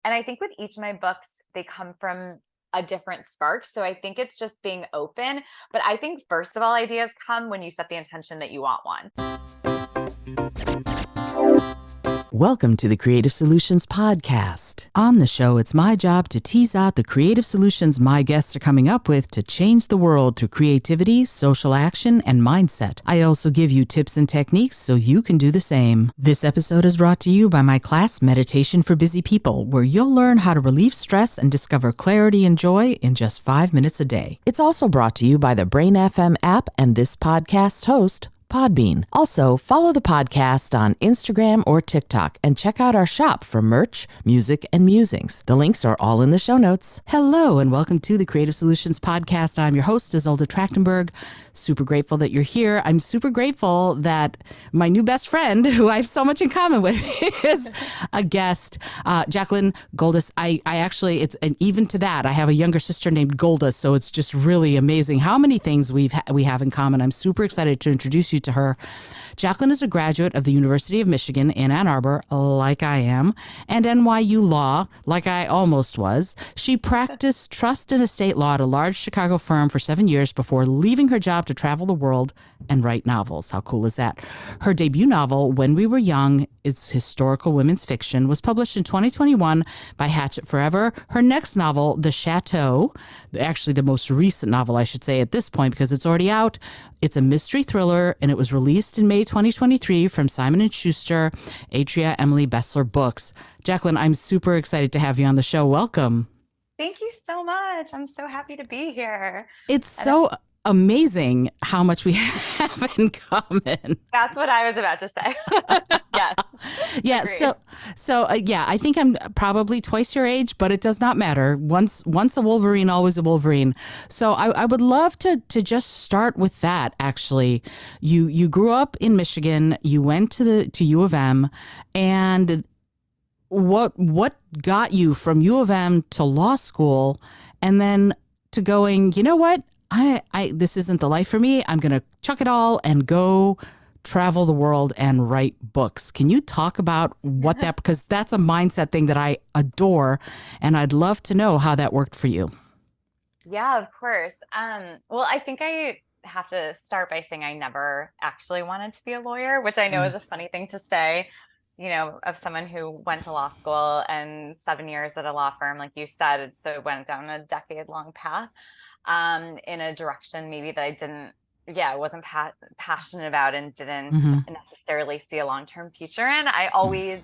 And I think with each of my books, they come from a different spark. So I think it's just being open. But I think first of all, ideas come when you set the intention that you want one. Welcome to the Creative Solutions Podcast. On the show, it's my job to tease out the creative solutions my guests are coming up with to change the world through creativity, social action, and mindset. I also give you tips and techniques so you can do the same. This episode is brought to you by my class, Meditation for Busy People, where you'll learn how to relieve stress and discover clarity and joy in just 5 minutes a day. It's also brought to you by the Brain FM app and this podcast's host, Podbean. Also, follow the podcast on Instagram or TikTok and check out our shop for merch, music, and musings. The links are all in the show notes. Hello, and welcome to the Creative Solutions Podcast. I'm your host, Izolda Trachtenberg. Super grateful that you're here. I'm super grateful that my new best friend, who I have so much in common with, is a guest, Jaclyn Goldis. I actually, and even to that, I have a younger sister named Goldis, so it's just really amazing how many things we have in common. I'm super excited to introduce you to her. Jaclyn is a graduate of the University of Michigan in Ann Arbor, like I am, and NYU Law, like I almost was. She practiced trust and estate law at a large Chicago firm for 7 years before leaving her job to travel the world and write novels. How cool is that? Her debut novel, When We Were Young, it's historical women's fiction, was published in 2021 by Hachette Forever. Her next novel, The Chateau, actually the most recent novel, I should say at this point, because it's already out. It's a mystery thriller, and it was released in May 2023 from Simon Schuster, Atria, Bestler Books. Jaclyn, I'm super excited to have you on the show. Welcome. Thank you so much. I'm so happy to be here. It's so amazing how much we have in common. That's what I was about to say. Yes. Yeah. Agreed. So I think I'm probably twice your age, but it does not matter. Once a Wolverine, always a Wolverine. So I would love to just start with that. Actually, you grew up in Michigan. You went to U of M, and what got you from U of M to law school, and then to going, you know what? I this isn't the life for me. I'm going to chuck it all and go travel the world and write books. Can you talk about what that, because that's a mindset thing that I adore, and I'd love to know how that worked for you. Yeah, of course. Well, I think I have to start by saying I never actually wanted to be a lawyer, which I know is a funny thing to say, of someone who went to law school and 7 years at a law firm, like you said. So it went down a decade-long path in a direction maybe that I wasn't passionate about and didn't necessarily see a long-term future in. I always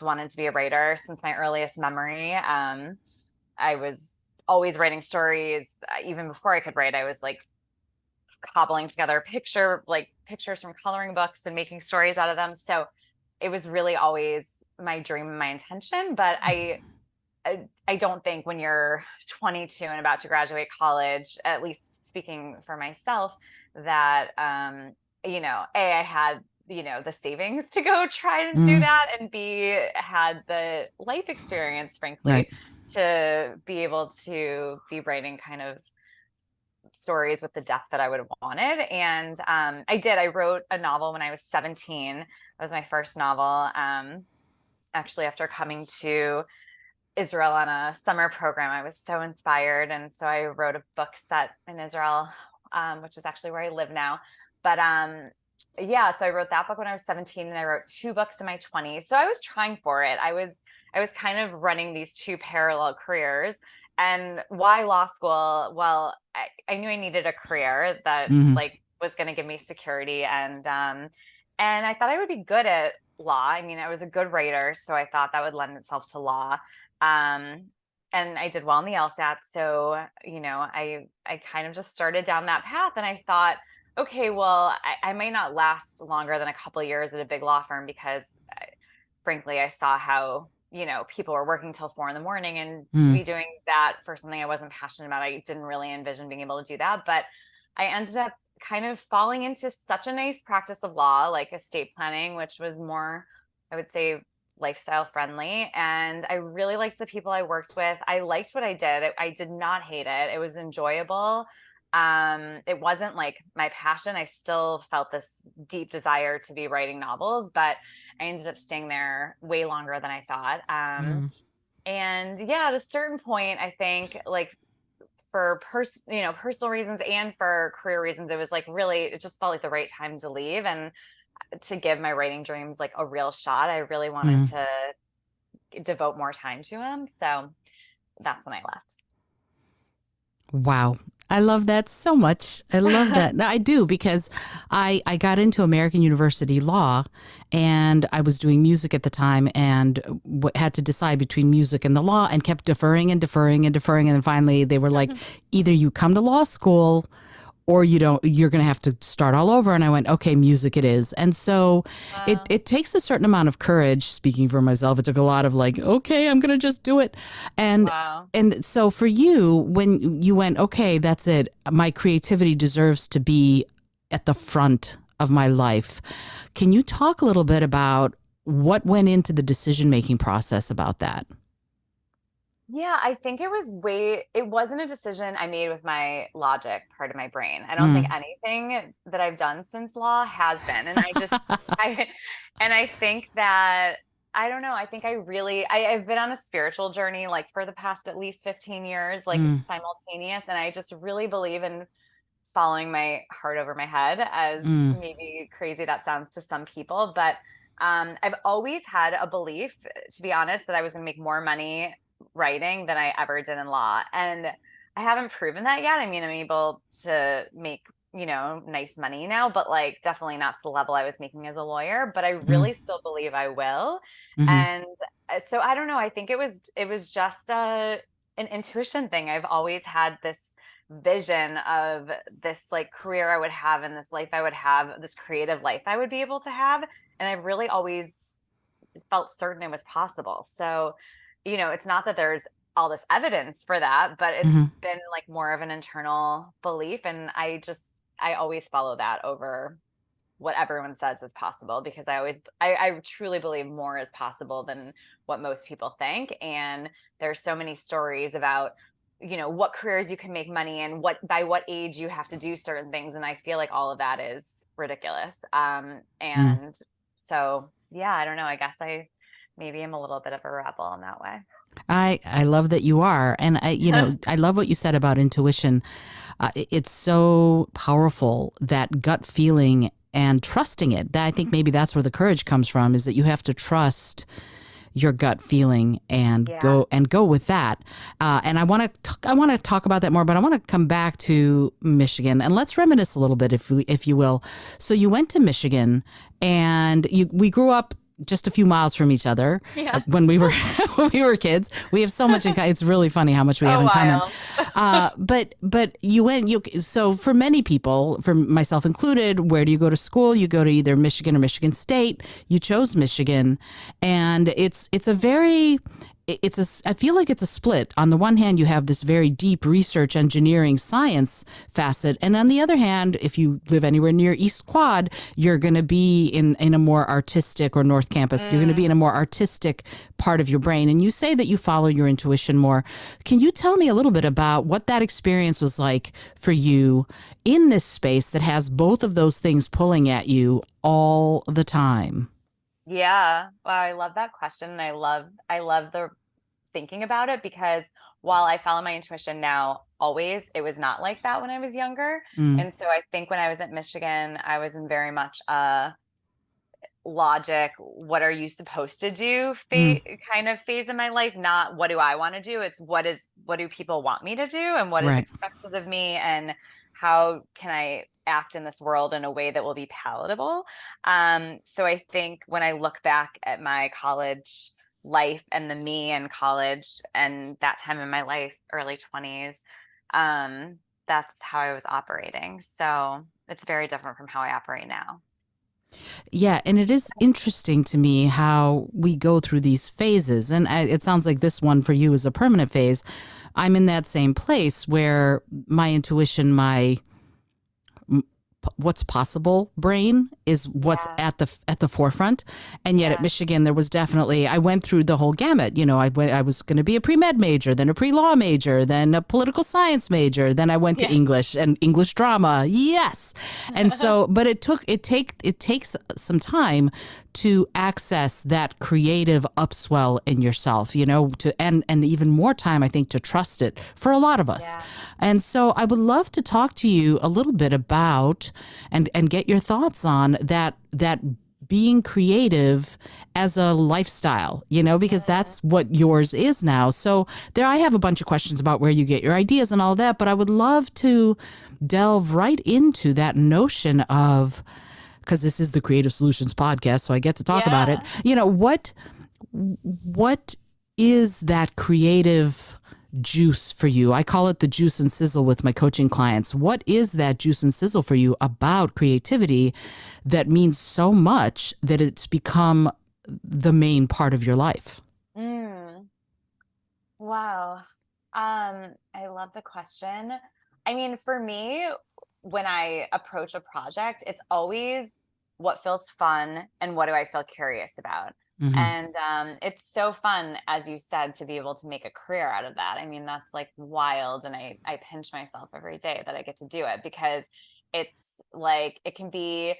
wanted to be a writer since my earliest memory. I was always writing stories. Even before I could write, I was like cobbling together pictures from coloring books and making stories out of them. So it was really always my dream and my intention. But I don't think when you're 22 and about to graduate college, at least speaking for myself, that, I had, the savings to go try and do that, and B, had the life experience, frankly, Right. to be able to be writing kind of stories with the depth that I would have wanted. And I wrote a novel when I was 17. That was my first novel. Actually, after coming to Israel on a summer program, I was so inspired. And so I wrote a book set in Israel, which is actually where I live now. But so I wrote that book when I was 17, and I wrote 2 books in my 20s. So I was trying for it. I was kind of running these 2 parallel careers. And why law school? Well, I knew I needed a career that was going to give me security. And I thought I would be good at law. I mean, I was a good writer, so I thought that would lend itself to law. And I did well in the LSAT. So, I kind of just started down that path, and I thought, okay, well, I might not last longer than a couple of years at a big law firm, because frankly, I saw how, people were working till 4 a.m, and to be doing that for something I wasn't passionate about, I didn't really envision being able to do that. But I ended up kind of falling into such a nice practice of law, like estate planning, which was more, I would say, lifestyle friendly. And I really liked the people I worked with. I liked what I did. I did not hate it. It was enjoyable. It wasn't like my passion. I still felt this deep desire to be writing novels, but I ended up staying there way longer than I thought. And yeah, at a certain point, I think like for personal reasons and for career reasons, it was like really, it just felt like the right time to leave and to give my writing dreams like a real shot. I really wanted Mm. to devote more time to them. So that's when I Wow. I love that so much. I love left. that. No, I do because I got into American University Law and I was doing music at the time and had to decide between music and the law and kept deferring and deferring and deferring. And then finally they were like, either you come to law school or you don't, you're going to have to start all over. And I went, okay, music it is. And so Wow. it takes a certain amount of courage. Speaking for myself, it took a lot of like, okay, I'm going to just do it. And, Wow. and so for you, when you went, okay, that's it, my creativity deserves to be at the front of my life. Can you talk a little bit about what went into the decision-making process about that? Yeah, I think it wasn't a decision I made with my logic part of my brain. I don't think Mm. anything that I've done since law has been. I, and I think that, I don't know, I think I've been on a spiritual journey like for the past at least 15 years, like Mm. simultaneous. And I just really believe in following my heart over my head, as Mm. maybe crazy that sounds to some people. But I've always had a belief, to be honest, that I was going to make more money writing than I ever did in law. And I haven't proven that yet. I mean, I'm able to make, nice money now, but like definitely not to the level I was making as a lawyer, but I Mm. really still believe I will. Mm. And so I don't know, I think it was just an intuition thing. I've always had this vision of this like career I would have and this life I would have, this creative life I would be able to have. And I've really always felt certain it was possible. So, it's not that there's all this evidence for that, but it's Mm. been like more of an internal belief. And I always follow that over what everyone says is possible, because I truly believe more is possible than what most people think. And there's so many stories about, what careers you can make money in, by what age you have to do certain things. And I feel like all of that is ridiculous. Mm. And so, yeah, I don't know. I guess I maybe am a little bit of a rebel in that way. I love that you are. And I love what you said about intuition. It's so powerful, that gut feeling and trusting it. I think maybe that's where the courage comes from, is that you have to trust your gut feeling and Yeah. go with that. And I want to talk about that more, but I want to come back to Michigan and let's reminisce a little bit, if you will. So you went to Michigan, and we grew up just a few miles from each other Yeah. when we were when we were kids. We have so much in common. It's really funny how much we have A in common. while. But so for many people, for myself included, where do you go to school? You go to either Michigan or Michigan State. You chose Michigan, and I feel like it's a split. On the one hand, you have this very deep research, engineering, science facet. And on the other hand, if you live anywhere near East Quad, you're going to be in a more artistic, or North Campus, you're going to be in a more artistic part of your brain. And you say that you follow your intuition more. Can you tell me a little bit about what that experience was like for you in this space that has both of those things pulling at you all the time? Yeah. Well, I love that question. And I love the thinking about it, because while I follow my intuition now, always, it was not like that when I was younger. Mm. And so I think when I was at Michigan, I was in very much a logic, what are you supposed to do Mm. kind of phase in my life, not what do I want to do. It's what do people want me to do, and what is Right. expected of me, and how can I act in this world in a way that will be palatable. So I think when I look back at my college life and the me in college and that time in my life, early 20s, that's how I was operating. So it's very different from how I operate now. Yeah, and it is interesting to me how we go through these phases. And it sounds like this one for you is a permanent phase. I'm in that same place where my intuition, what's possible brain is what's Yeah. at the forefront. And yet at Yeah. Michigan, there was definitely, I went through the whole gamut. I was going to be a pre-med major, then a pre-law major, then a political science major. Then I went to Yeah. English and English drama. Yes. And so, but it takes some time to access that creative upswell in yourself, and even more time, I think, to trust it for a lot of us. Yeah. And so I would love to talk to you a little bit about and get your thoughts on that being creative as a lifestyle, because that's what yours is now. So there, I have a bunch of questions about where you get your ideas and all that, but I would love to delve right into that notion of, because this is the Creative Solutions podcast, so I get to talk about it. What is that creative juice for you? I call it the juice and sizzle with my coaching clients. What is that juice and sizzle for you about creativity that means so much that it's become the main part of your life? Wow. I love the question. I mean, for me, when I approach a project, it's always what feels fun and what do I feel curious about. Mm-hmm. And it's so fun, as you said, to be able to make a career out of that. I mean, that's like wild. And I pinch myself every day that I get to do it, because it's like, it can be,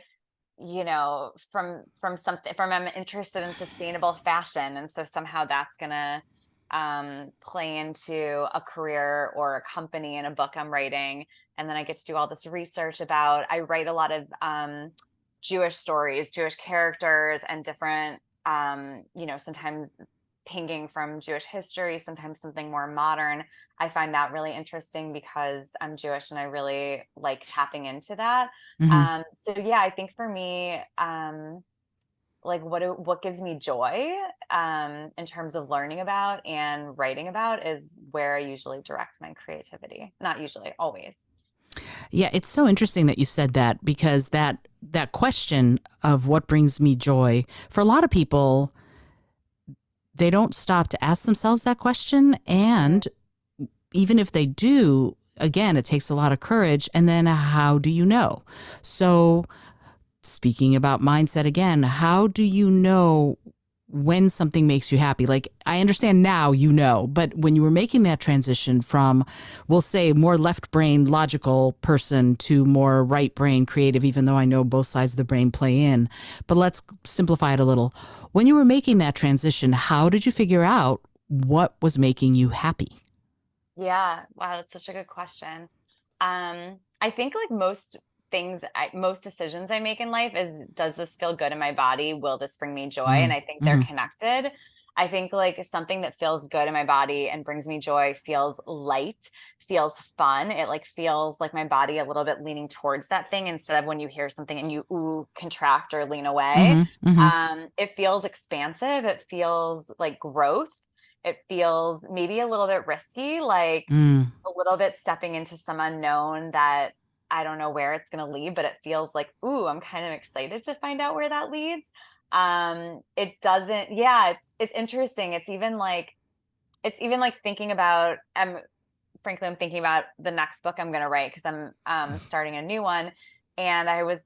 from something, I'm interested in sustainable fashion. And so somehow that's going to play into a career or a company and a book I'm writing. And then I get to do all this research about, I write a lot of Jewish stories, Jewish characters, and different, sometimes pinging from Jewish history, sometimes something more modern. I find that really interesting because I'm Jewish and I really like tapping into that. Mm-hmm. So yeah, I think for me, like what gives me joy in terms of learning about and writing about is where I usually direct my creativity. Not usually, always. Yeah, it's so interesting that you said that, because that question of what brings me joy, for a lot of people, they don't stop to ask themselves that question. And even if they do, again, it takes a lot of courage. And then how do you know? So speaking about mindset again, how do you know when something makes you happy? Like, I understand now, but when you were making that transition from, we'll say, more left brain logical person to more right brain creative, even though I know both sides of the brain play in, but let's simplify it a little. When you were making that transition, how did you figure out what was making you happy? Yeah. Wow. That's such a good question. I think like most decisions I make in life is, does this feel good in my body? Will this bring me joy? And I think they're Mm-hmm. connected. I think like something that feels good in my body and brings me joy feels light, feels fun. It like feels like my body a little bit leaning towards that thing, instead of when you hear something and you contract or lean away. Mm-hmm. Mm-hmm. It feels expansive. It feels like growth. It feels maybe a little bit risky, like a little bit stepping into some unknown that I don't know where it's going to lead, but it feels like, ooh, I'm kind of excited to find out where that leads. It doesn't, yeah, it's interesting. It's even like thinking about, frankly, I'm thinking about the next book I'm going to write, because I'm starting a new one. And I was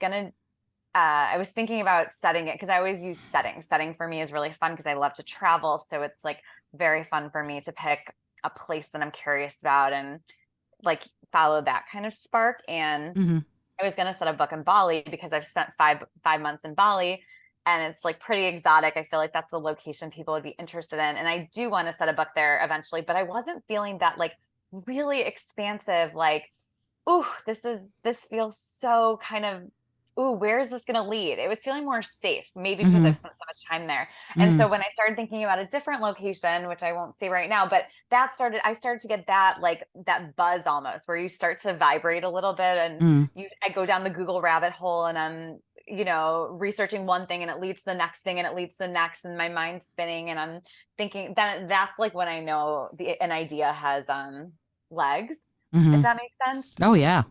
thinking about setting it, because I always use setting. Setting for me is really fun because I love to travel. So it's like very fun for me to pick a place that I'm curious about and like follow that kind of spark. And I was going to set a book in Bali because I've spent five months in Bali, and it's like pretty exotic. I feel like that's a location people would be interested in. And I do want to set a book there eventually, but I wasn't feeling that like really expansive, like, ooh, this feels so kind of, ooh, where is this going to lead? It was feeling more safe, maybe because I've spent so much time there. And so when I started thinking about a different location, which I won't say right now, but I started to get that, like that buzz almost, where you start to vibrate a little bit, and I go down the Google rabbit hole, and I'm, researching one thing, and it leads to the next thing, and it leads to the next, and my mind's spinning, and I'm thinking that's like when I know an idea has legs, if that makes sense. Oh, yeah.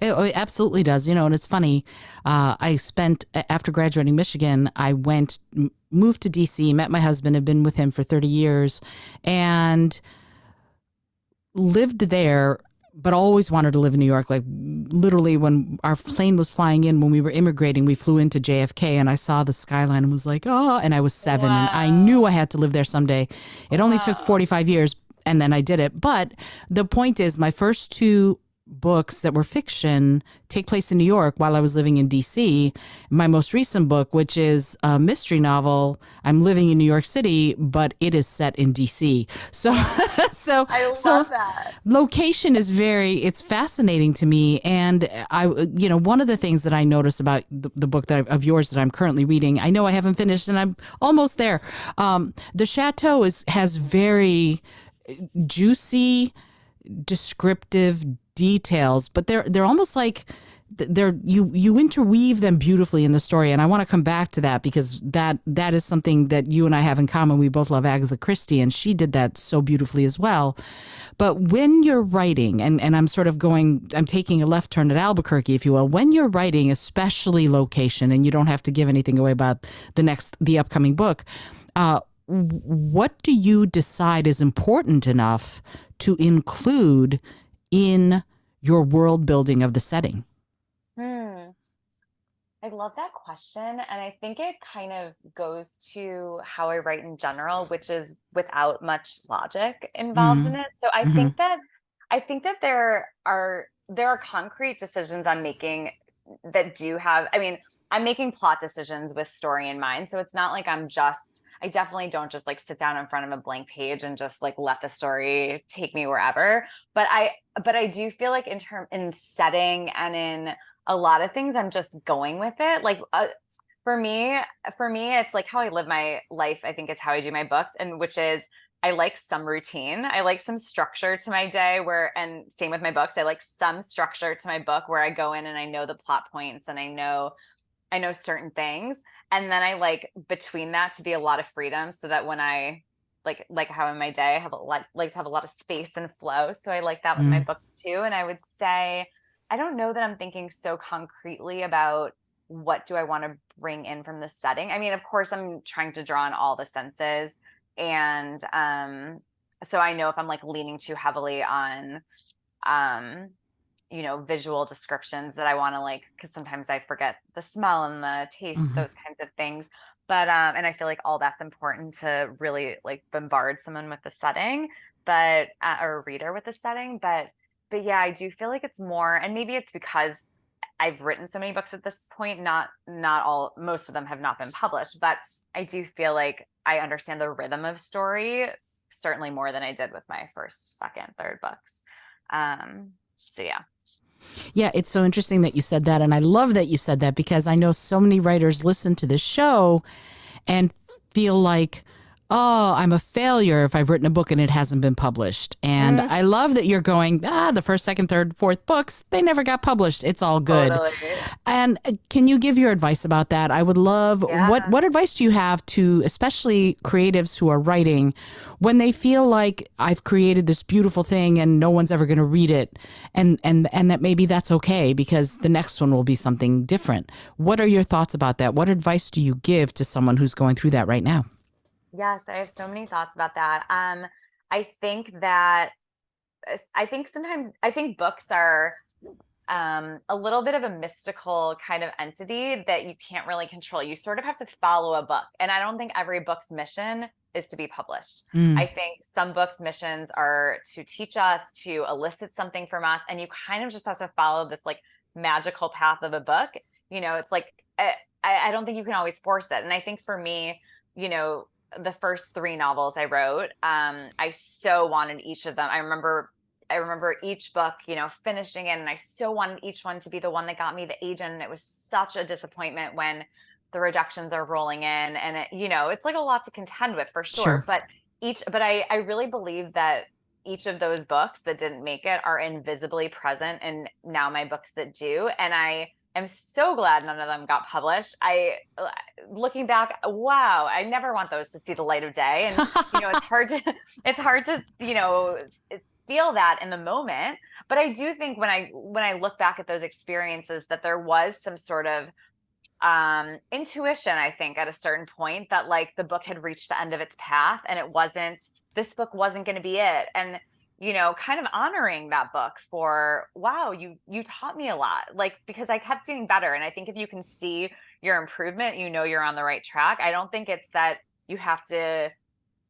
It absolutely does. And it's funny. I spent, after graduating Michigan, I moved to DC, met my husband, had been with him for 30 years, and lived there but always wanted to live in New York. Like literally when our plane was flying in, when we were immigrating, we flew into JFK and I saw the skyline and was like, oh, and I was 7 and I knew I Wow. had to live there someday. It only took Wow. 45 years and then I did it. But the point is my first two books that were fiction take place in New York while I was living in DC. My most recent book, which is a mystery novel, I'm living in New York City, but it is set in DC. So I so love that. location is it's fascinating to me. And one of the things that I noticed about the book of yours that I'm currently reading, I know I haven't finished and I'm almost there. The Chateau has very juicy, descriptive details, but they're almost like you interweave them beautifully in the story, and I want to come back to that because that is something that you and I have in common. We both love Agatha Christie, and she did that so beautifully as well. But when you're writing, and I'm taking a left turn at Albuquerque, if you will, when you're writing, especially location, and you don't have to give anything away about the upcoming book, what do you decide is important enough to include in your world building of the setting? Hmm. I love that question. And I think it kind of goes to how I write in general, which is without much logic involved Mm-hmm. in it. So Mm-hmm. I think that there are concrete decisions I'm making that do have, I mean, I'm making plot decisions with story in mind. So it's not like I definitely don't just like sit down in front of a blank page and just like let the story take me wherever. But I do feel like in setting and in a lot of things, I'm just going with it. Like for me, it's like how I live my life, I think is how I do my books, and which is I like some routine. I like some structure to my day and same with my books. I like some structure to my book where I go in and I know the plot points and I know certain things. And then I like between that to be a lot of freedom so that when I like how in my day I have a lot like to have a lot of space and flow. So I like that with my Mm. books too. And I would say I don't know that I'm thinking so concretely about what do I want to bring in from the setting. I mean, of course, I'm trying to draw on all the senses. And so I know if I'm like leaning too heavily on um visual descriptions that I want to like, because sometimes I forget the smell and the taste, Mm-hmm. those kinds of things. But and I feel like all that's important to really like bombard someone with the setting, but or a reader with the setting. But yeah, I do feel like it's more, and maybe it's because I've written so many books at this point, not all, most of them have not been published, but I do feel like I understand the rhythm of story certainly more than I did with my first, second, third books. So yeah. Yeah, it's so interesting that you said that. And I love that you said that because I know so many writers listen to this show and feel like, oh, I'm a failure if I've written a book and it hasn't been published. And Mm, I love that you're going, the first, second, third, fourth books, they never got published. It's all good. totally. And can you give your advice about that? I would love, Yeah. what advice do you have to especially creatives who are writing when they feel like I've created this beautiful thing and no one's ever going to read it, and that maybe that's okay because the next one will be something different. What are your thoughts about that? What advice do you give to someone who's going through that right now? Yes, I have so many thoughts about that. I think that I think books are a little bit of a mystical kind of entity that you can't really control. You sort of have to follow a book. And I don't think every book's mission is to be published. Mm, I think some books' missions are to teach us, to elicit something from us. And you kind of just have to follow this like magical path of a book. It's like, I don't think you can always force it. And I think for me, you know, the first three novels I wrote, I so wanted each of them. I remember each book, finishing it, and I so wanted each one to be the one that got me the agent. And it was such a disappointment when the rejections are rolling in, and it's like a lot to contend with for sure. sure. But I really believe that each of those books that didn't make it are invisibly present in now my books that do. And I am so glad none of them got published. Looking back, wow, I never want those to see the light of day. And, it's hard to, feel that in the moment. But I do think when I look back at those experiences that there was some sort of intuition, I think at a certain point that like the book had reached the end of its path and this book wasn't going to be it. And kind of honoring that book for, wow, you taught me a lot, like, because I kept doing better. And I think if you can see your improvement, you're on the right track. I don't think it's that you have to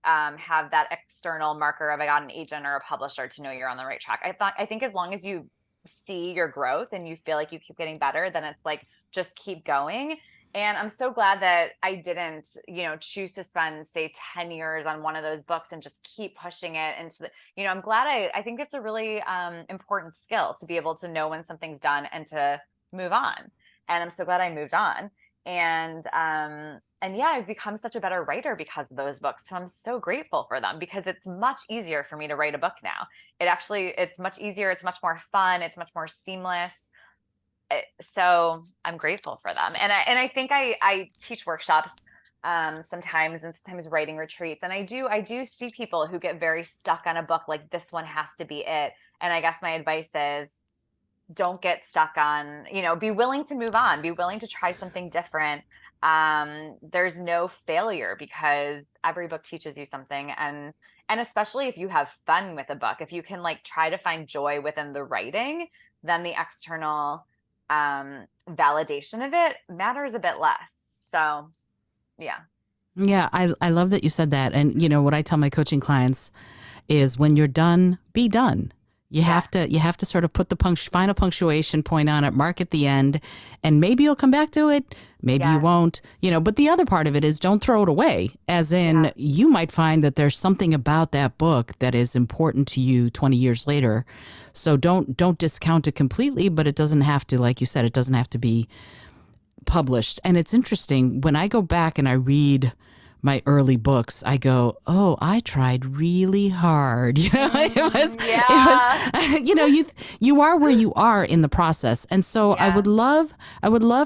have that external marker of I got an agent or a publisher to know you're on the right track. I think as long as you see your growth and you feel like you keep getting better, then it's like, just keep going. And I'm so glad that I didn't, choose to spend, say, 10 years on one of those books and just keep pushing it into I'm glad I think it's a really important skill to be able to know when something's done and to move on. And I'm so glad I moved on. And yeah, I've become such a better writer because of those books. So I'm so grateful for them, because it's much easier for me to write a book now. It's much easier. It's much more fun. It's much more seamless. So I'm grateful for them. And I think I teach workshops sometimes, and sometimes writing retreats. And I do see people who get very stuck on a book, like this one has to be it. And I guess my advice is, don't get stuck on, be willing to move on, be willing to try something different. There's no failure, because every book teaches you something. And especially if you have fun with a book, if you can like try to find joy within the writing, then the external validation of it matters a bit less. So yeah. Yeah, I love that you said that. And what I tell my coaching clients is, when you're done, be done. You have to sort of put the final punctuation point on it, mark at the end, and maybe you'll come back to it, maybe you won't, but the other part of it is, don't throw it away. As in, you might find that there's something about that book that is important to you 20 years later. So don't discount it completely, but it doesn't have to, like you said, it doesn't have to be published. And it's interesting, when I go back and I read my early books, I go, oh, I tried really hard. You are where you are in the process. And so I would love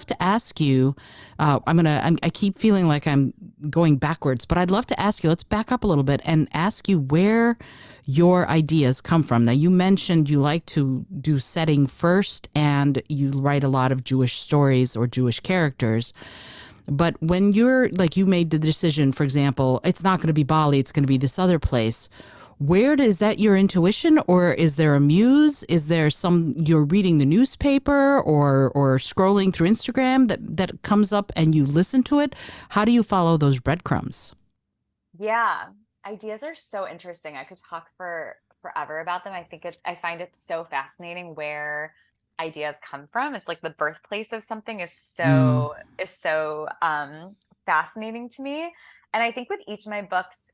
to ask you, I keep feeling like I'm going backwards, but I'd love to ask you, let's back up a little bit and ask you where your ideas come from. Now, you mentioned you like to do setting first, and you write a lot of Jewish stories or Jewish characters. But when you made the decision, for example, it's not going to be Bali, it's going to be this other place. Is that your intuition, or is there a muse? Is there you're reading the newspaper or scrolling through Instagram that comes up and you listen to it? How do you follow those breadcrumbs? Yeah. Ideas are so interesting. I could talk for forever about them. I find it so fascinating where ideas come from. It's like the birthplace of something is so fascinating to me. And I think with each of my books,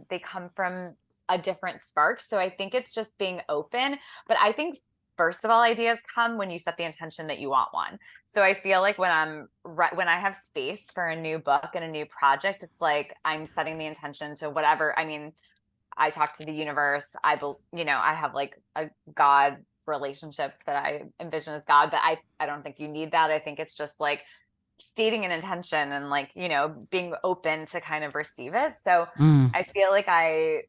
they come from a different spark. So I think it's just being open. But I think, first of all, ideas come when you set the intention that you want one. So I feel like when I have space for a new book and a new project, it's like I'm setting the intention to whatever. I mean, I talk to the universe. I have like a God relationship that I envision as God, but I don't think you need that. I think it's just like stating an intention and like, being open to kind of receive it. So I feel like I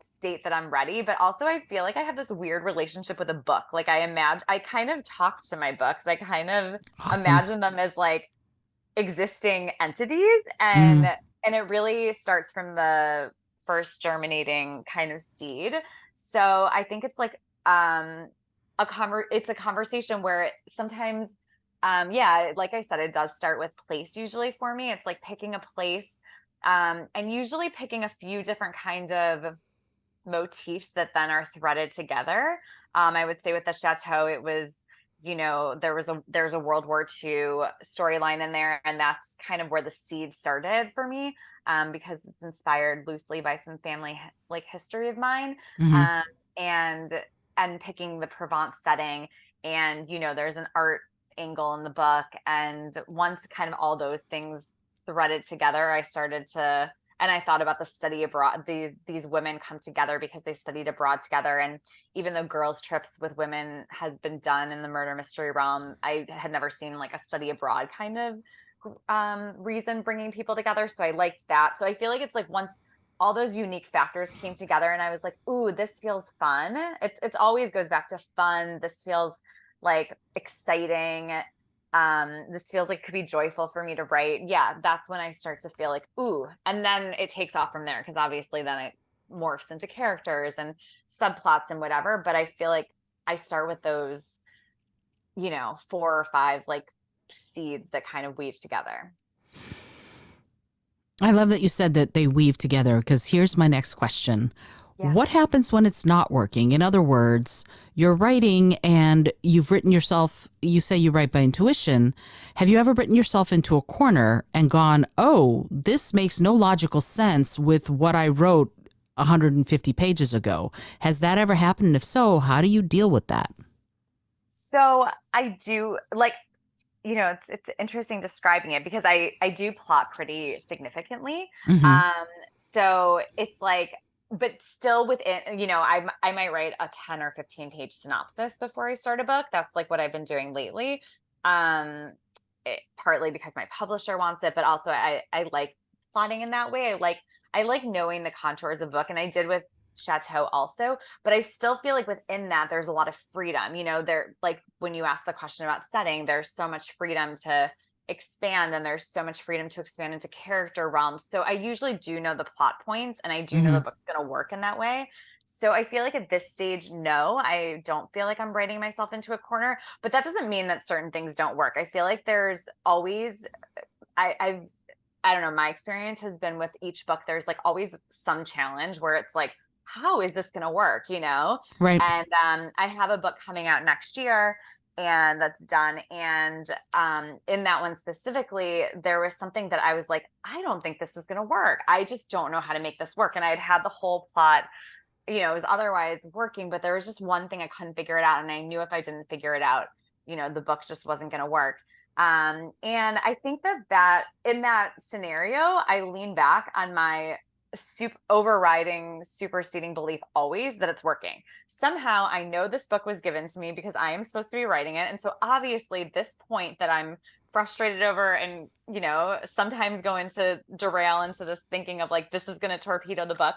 state that I'm ready, but also I feel like I have this weird relationship with a book. Like I kind of talk to my books. I kind of imagine them as like existing entities, and it really starts from the first germinating kind of seed. So I think it's like it's a conversation where sometimes like I said, it does start with place. Usually for me, it's like picking a place, and usually picking a few different kind of motifs that then are threaded together. I would say with the Chateau, it was, there's a World War II storyline in there, and that's kind of where the seed started for me, because it's inspired loosely by some family like history of mine, and picking the Provence setting, and there's an art angle in the book, and once kind of all those things threaded together, and I thought about the study abroad. These women come together because they studied abroad together. And even though girls' trips with women has been done in the murder mystery realm, I had never seen like a study abroad kind of reason bringing people together. So I liked that. So I feel like it's like once all those unique factors came together, and I was like, ooh, this feels fun. It's always goes back to fun. This feels like exciting. This feels like it could be joyful for me to write. Yeah, that's when I start to feel like, ooh, and then it takes off from there, because obviously then morphs into characters and subplots and whatever. But I feel like I start with those, 4 or 5 like seeds that kind of weave together. I love that you said that they weave together, because here's my next question. Yes. What happens when it's not working? In other words, you're writing and you've written yourself, you say you write by intuition. Have you ever written yourself into a corner and gone, oh, this makes no logical sense with what I wrote 150 pages ago? Has that ever happened? And if so, how do you deal with that? So I do like, it's interesting describing it because I do plot pretty significantly. Hmm. Um, so it's like, but still within, I might write a 10 or 15 page synopsis before I start a book. That's like what I've been doing lately. Partly because my publisher wants it, but also I like plotting in that way. I like knowing the contours of book, and I did with Chateau also, but I still feel like within that there's a lot of freedom. There, like when you ask the question about setting, there's so much freedom to expand, and there's so much freedom to expand into character realms. So I usually do know the plot points, and I do know Hmm. the book's going to work in that way. So I feel like at this stage, no, I don't feel like I'm writing myself into a corner, but that doesn't mean that certain things don't work. I feel like there's always, I don't know, my experience has been with each book, there's like always some challenge where it's like, how is this going to work, Right. and I have a book coming out next year, and that's done, and in that one specifically, there was something that I was like, I don't think this is going to work, I just don't know how to make this work, and I had the whole plot, it was otherwise working, but there was just one thing I couldn't figure it out, and I knew if I didn't figure it out, the book just wasn't going to work. And I think that in that scenario, I lean back on my overriding, superseding belief always that it's working. Somehow I know this book was given to me because I am supposed to be writing it. And so obviously this point that I'm frustrated over and, sometimes go into derail into this thinking of like, this is going to torpedo the book.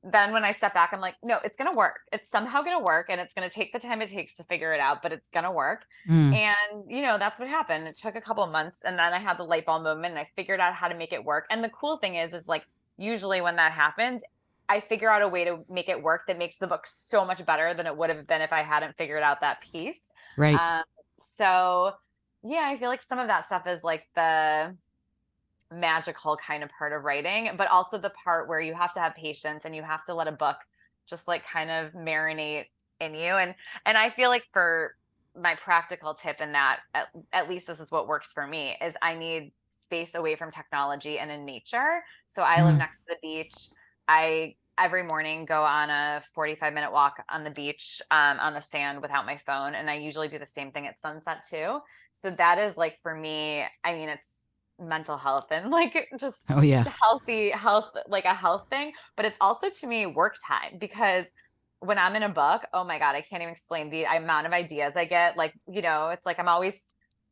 Then when I step back, I'm like, no, it's going to work. It's somehow going to work, and it's going to take the time it takes to figure it out, but it's going to work. Mm. And, that's what happened. It took a couple of months, and then I had the light bulb moment and I figured out how to make it work. And the cool thing is like, usually when that happens, I figure out a way to make it work that makes the book so much better than it would have been if I hadn't figured out that piece. Right. So yeah, I feel like some of that stuff is like the magical kind of part of writing, but also the part where you have to have patience and you have to let a book just like kind of marinate in you. And I feel like for my practical tip in that, at least this is what works for me, is I need space away from technology and in nature. So I live Mm. next to the beach. I every morning go on a 45-minute walk on the beach, on the sand without my phone, and I usually do the same thing at sunset too. So that is like, for me, I mean, it's mental health and like just Oh, yeah. healthy health, like a health thing, but it's also to me work time, because when I'm in a book, oh my God, I can't even explain the amount of ideas I get. Like, it's like I'm always,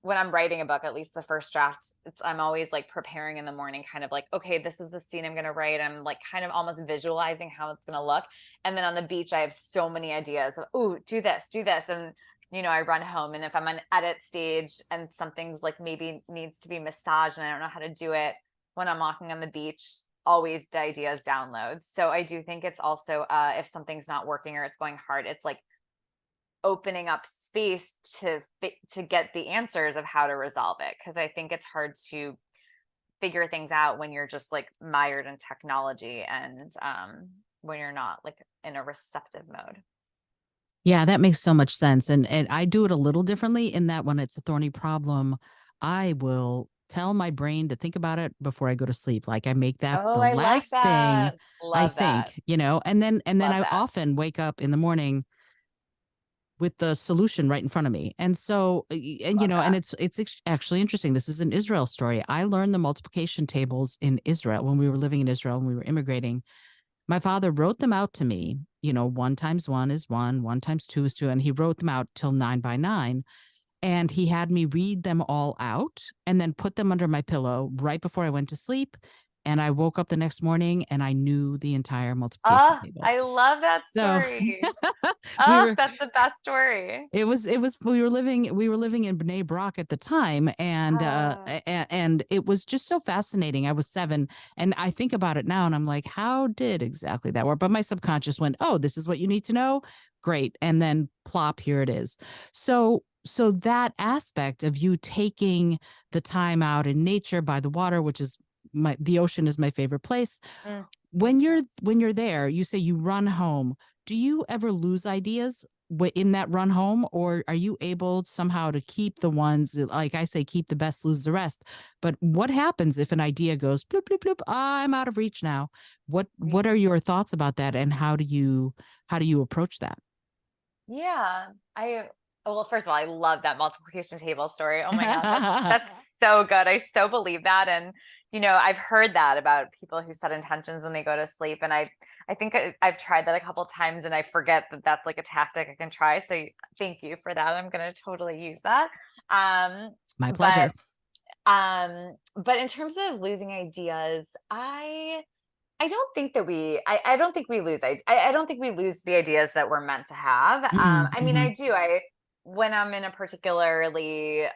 when I'm writing a book, at least the first draft, I'm always like preparing in the morning, kind of like, okay, this is the scene I'm going to write. I'm like kind of almost visualizing how it's going to look. And then on the beach, I have so many ideas of, oh, do this, do this. And, I run home, and if I'm on edit stage and something's like maybe needs to be massaged and I don't know how to do it when I'm walking on the beach, always the ideas download. So I do think it's also, if something's not working or it's going hard, it's like opening up space to get the answers of how to resolve it, because I think it's hard to figure things out when you're just like mired in technology, and when you're not like in a receptive mode. Yeah, that makes so much sense. And I do it a little differently in that when it's a thorny problem, I will tell my brain to think about it before I go to sleep. Like I make that Oh, the I like last thing that. I Love that. think, and then Love I that. often wake up in the morning with the solution right in front of me. And so, and Love and that. it's actually interesting. This is an Israel story. I learned the multiplication tables in Israel when we were living in Israel, when we were immigrating. My father wrote them out to me. 1 times 1 is 1, 1 times 2 is 2. And he wrote them out till 9 by 9. And he had me read them all out and then put them under my pillow right before I went to sleep. And I woke up the next morning and I knew the entire multiplication Oh, table. I love that So story. we Oh, were that's the best story. we were living in B'nai Brak at the time, and it was just so fascinating. I was 7, and I think about it now and I'm like, how did exactly that work? But my subconscious went, oh, this is what you need to know. Great. And then plop, here it is. So that aspect of you taking the time out in nature by the water, which is the ocean is my favorite place. Mm, When you're there, you say you run home. Do you ever lose ideas in that run home, or are you able somehow to keep the ones, like I say, keep the best, lose the rest? But what happens if an idea goes bloop bloop bloop? I'm out of reach now. What are your thoughts about that, and how do you approach that? yeah. Well, first of all, I love that multiplication table story. Oh my God, that's so good. I so believe that. And I've heard that about people who set intentions when they go to sleep. And I think I've tried that a couple times and I forget that that's like a tactic I can try. So thank you for that. I'm going to totally use that. Um, My but pleasure. but in terms of losing ideas, I don't think that I don't think we lose. I don't think we lose the ideas that we're meant to have. I mean, Mm-hmm. I do. When I'm in a particularly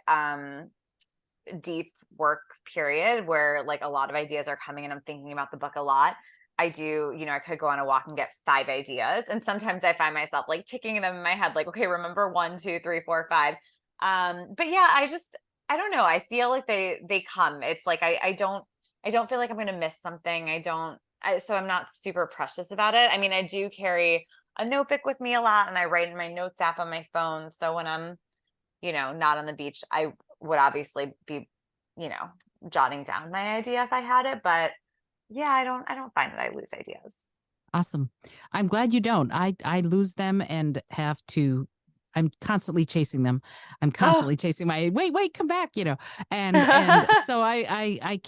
deep work period where like a lot of ideas are coming and I'm thinking about the book a lot, I do, I could go on a walk and get 5 ideas. And sometimes I find myself like ticking them in my head, like, okay, remember 1, 2, 3, 4, 5. But yeah, I don't know. I feel like they come. It's like I don't feel like I'm gonna miss something. So I'm not super precious about it. I mean, I do carry a notebook with me a lot and I write in my notes app on my phone. So when I'm, not on the beach, I would obviously be, you know, jotting down my idea if I had it. But yeah, I don't find that I lose ideas. Awesome. I'm glad you don't. I lose them and have to. I'm constantly chasing them. I'm Oh, constantly chasing my wait, come back, and so I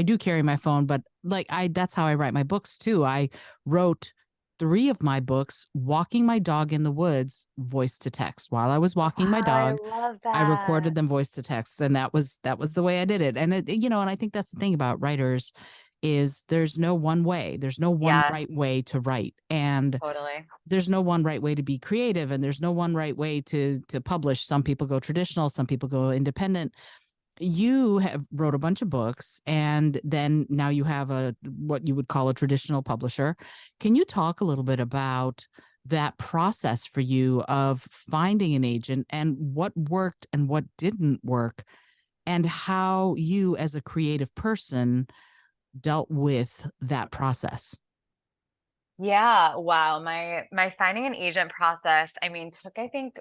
do carry my phone, but like that's how I write my books too. I wrote 3 of my books walking my dog in the woods, voice to text. While I was wow, walking my I dog, love I recorded that. them voice to text, and that was the way I did it. And and I think that's the thing about writers is there's no one way. There's no one Yes, right way to write, and totally. there's no one right way to be creative, and there's no one right way to publish. Some people go traditional, some people go independent. You have wrote a bunch of books, and then now you have a what you would call a traditional publisher. Can you talk a little bit about that process for you of finding an agent and what worked and what didn't work, and how you as a creative person dealt with that process? Yeah, wow. My finding an agent process, I mean, took I think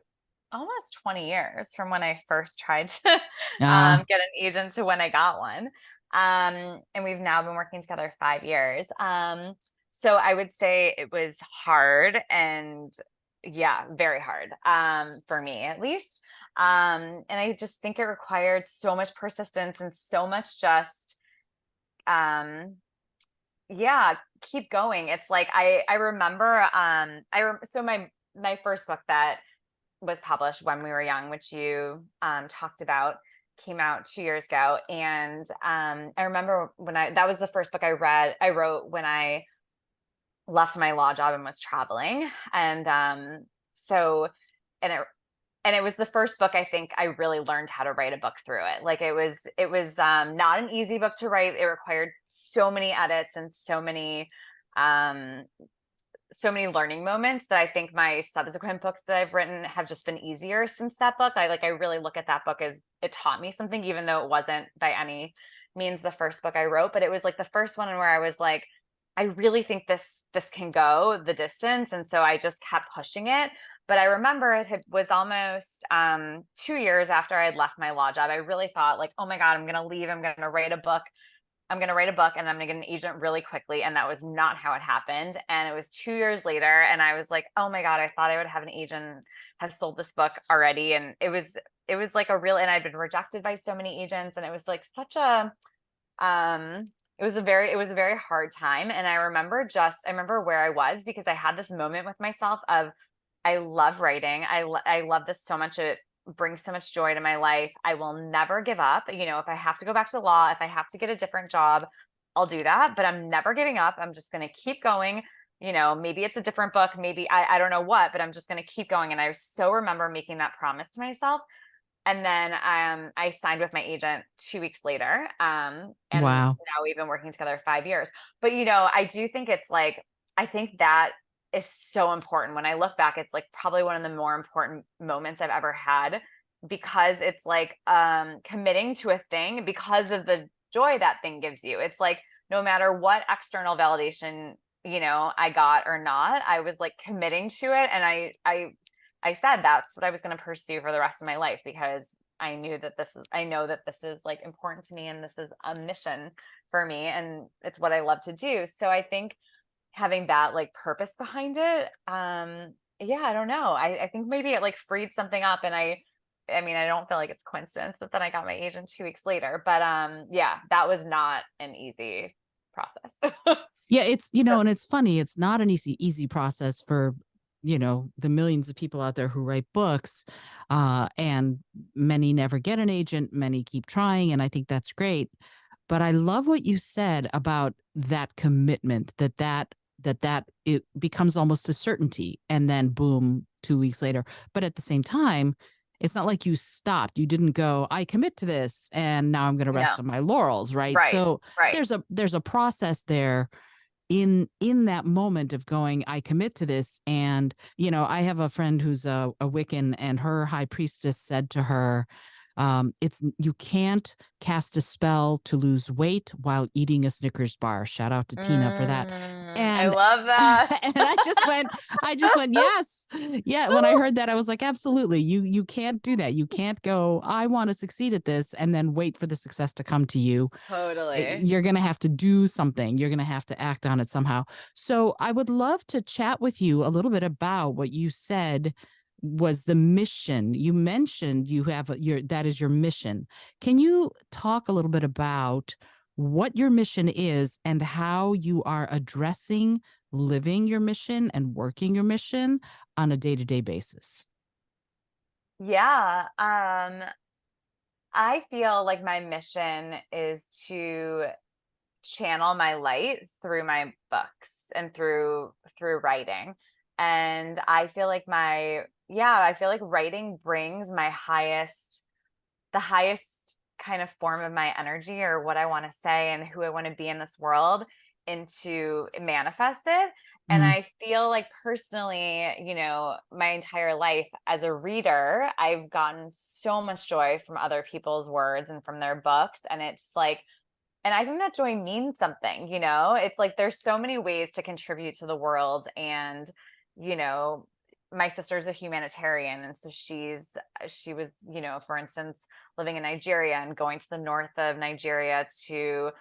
almost 20 years from when I first tried to Ah, get an agent to when I got one. And we've now been working together 5 years. So I would say it was hard and yeah, very hard for me at least. And I just think it required so much persistence and so much just um yeah, keep going. It's like I remember so my first book that was published when we were young, which you talked about, came out 2 years ago. And I remember when that was the first book I wrote when I left my law job and was traveling. And so and it was the first book I think I really learned how to write a book through it. Like it was not an easy book to write. It required so many edits and um so many learning moments that I think my subsequent books that I've written have just been easier since that book. I really look at that book as it taught me something, even though it wasn't by any means the first book I wrote, but it was like the first one where I was like, I really think this can go the distance. And so I just kept pushing it. But I remember was almost 2 years after I had left my law job. I really thought like, oh my God, I'm gonna leave, I'm gonna write a book. I'm going to write a book and I'm going to get an agent really quickly. And that was not how it happened. And it was 2 years later. And I was like, oh my God, I thought I would have an agent have sold this book already. And it was like and I'd been rejected by so many agents. And it was like it was a very hard time. And I remember where I was because I had this moment with myself of, I love writing. I love this so much. brings so much joy to my life. I will never give up. You know, if I have to go back to law, if I have to get a different job, I'll do that, but I'm never giving up. I'm just going to keep going. You know, maybe it's a different book, maybe I don't know what, but I'm just going to keep going. And I so remember making that promise to myself. And then I signed with my agent 2 weeks later. And Wow. now we've been working together 5 years. But, you know, I do think it's like, I think that is so important. When I look back, it's like probably one of the more important moments I've ever had, because it's like committing to a thing because of the joy that thing gives you. It's like no matter what external validation, you know, I got or not, I was like committing to it. And I said that's what I was going to pursue for the rest of my life, because I know that this is like important to me, and this is a mission for me, and it's what I love to do. So I think having that like purpose behind it, yeah, I don't know. I think maybe it like freed something up, and I mean, I don't feel like it's coincidence that then I got my agent 2 weeks later, but yeah, that was not an easy process. Yeah, it's, you know, and it's funny, it's not an easy process for, you know, the millions of people out there who write books, and many never get an agent, many keep trying, and I think that's great. But I love what you said about that commitment, that it becomes almost a certainty, and then boom, 2 weeks later. But at the same time, it's not like you stopped. You didn't go, I commit to this and now I'm going to No. rest on my laurels, right? Right. So Right. there's a process there in that moment of going, I commit to this. And you know, I have a friend who's a Wiccan, and her high priestess said to her, it's, you can't cast a spell to lose weight while eating a Snickers bar. Shout out to Tina for that. I And love that. and I just went, yes. Yeah. When I heard that, I was like, absolutely. You can't do that. You can't go, I want to succeed at this and then wait for the success to come to you. Totally. You're going to have to do something. You're going to have to act on it somehow. So I would love to chat with you a little bit about what you said was the mission. You mentioned you have that is your mission. Can you talk a little bit about what your mission is and how you are addressing living your mission and working your mission on a day-to-day basis? Yeah. I feel like my mission is to channel my light through my books and through writing. And I feel like I feel like writing brings the highest kind of form of my energy, or what I want to say and who I want to be in this world, into manifested. And Mm, I feel like personally, you know, my entire life as a reader, I've gotten so much joy from other people's words and from their books. And it's like, and I think that joy means something, you know, it's like there's so many ways to contribute to the world. And, you know, my sister's a humanitarian. And so she was, you know, for instance, living in Nigeria and going to the north of Nigeria to,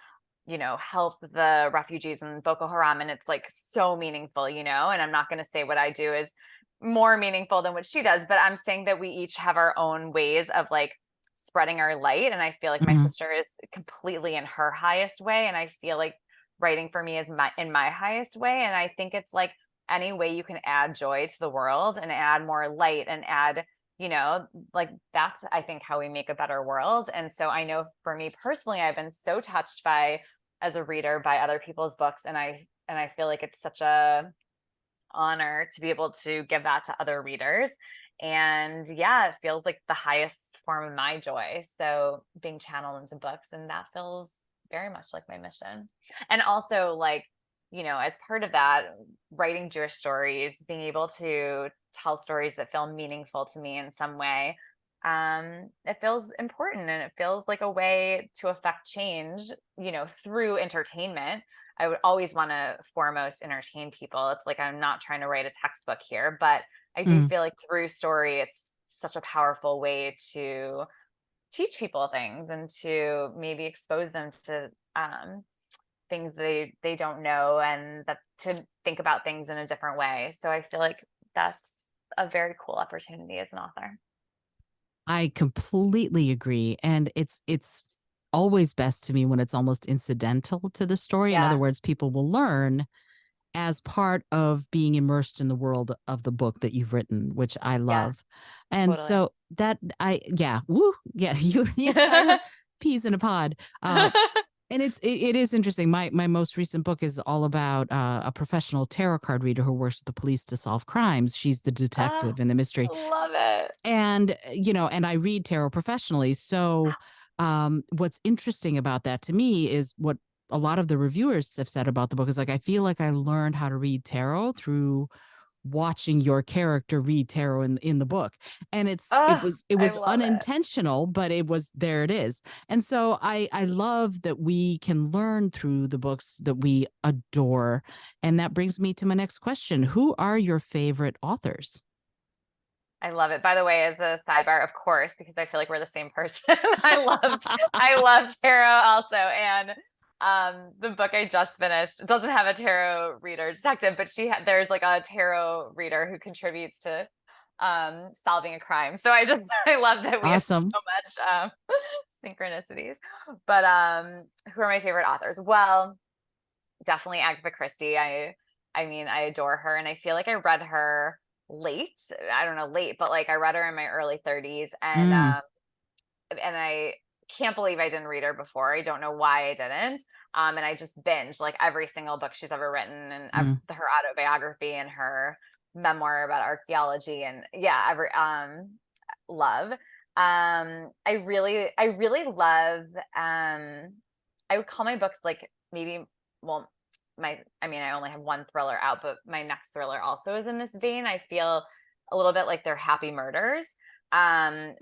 you know, help the refugees in Boko Haram. And it's like so meaningful, you know, and I'm not going to say what I do is more meaningful than what she does, but I'm saying that we each have our own ways of like spreading our light. And I feel like my mhm. sister is completely in her highest way. And I feel like writing for me is in my highest way. And I think it's like any way you can add joy to the world and add more light and add, you know, like that's, I think, how we make a better world. And so I know for me personally, I've been so touched by, as a reader, by other people's books. And I feel like it's such a honor to be able to give that to other readers. And yeah, it feels like the highest form of my joy. So being channeled into books, and that feels very much like my mission. And also, like, you know, as part of that, writing Jewish stories, being able to tell stories that feel meaningful to me in some way, it feels important, and it feels like a way to affect change, you know, through entertainment. I would always want to foremost entertain people. It's like I'm not trying to write a textbook here, but I do Mm. feel like through story, it's such a powerful way to teach people things and to maybe expose them to things they don't know, and that to think about things in a different way. So I feel like that's a very cool opportunity as an author. I completely agree. And it's always best to me when it's almost incidental to the story. In other Yes. words, people will learn as part of being immersed in the world of the book that you've written, which I Yeah, love. And totally. so that yeah, woo, yeah, you and I are peas in a pod. And it is interesting. My most recent book is all about a professional tarot card reader who works with the police to solve crimes. She's the Oh, detective in the mystery, I love it. and and I read tarot professionally. So what's interesting about that to me is what a lot of the reviewers have said about the book is like, I feel like I learned how to read tarot through watching your character read tarot in the book. And Oh, it I was love it. unintentional, but it was, there it is. And so I love that we can learn through the books that we adore. And that brings me to my next question. Who are your favorite authors? I love it. By the way, as a sidebar, of course, because I feel like we're the same person. I loved tarot also. And the book I just finished doesn't have a tarot reader detective, but there's like a tarot reader who contributes to solving a crime. So I love that we have so Awesome. much synchronicities. But who are my favorite authors? Well, definitely Agatha Christie. I mean, I adore her, and I feel like I read her late. I don't know, late, but like I read her in my early 30s, Mm, and I can't believe I didn't read her before. I don't know why I didn't. And I just binged like every single book she's ever written, and mm. her autobiography and her memoir about archaeology, and yeah, every love. I really love I would call my books like maybe, well, I mean, I only have one thriller out, but my next thriller also is in this vein. I feel a little bit like they're happy murders.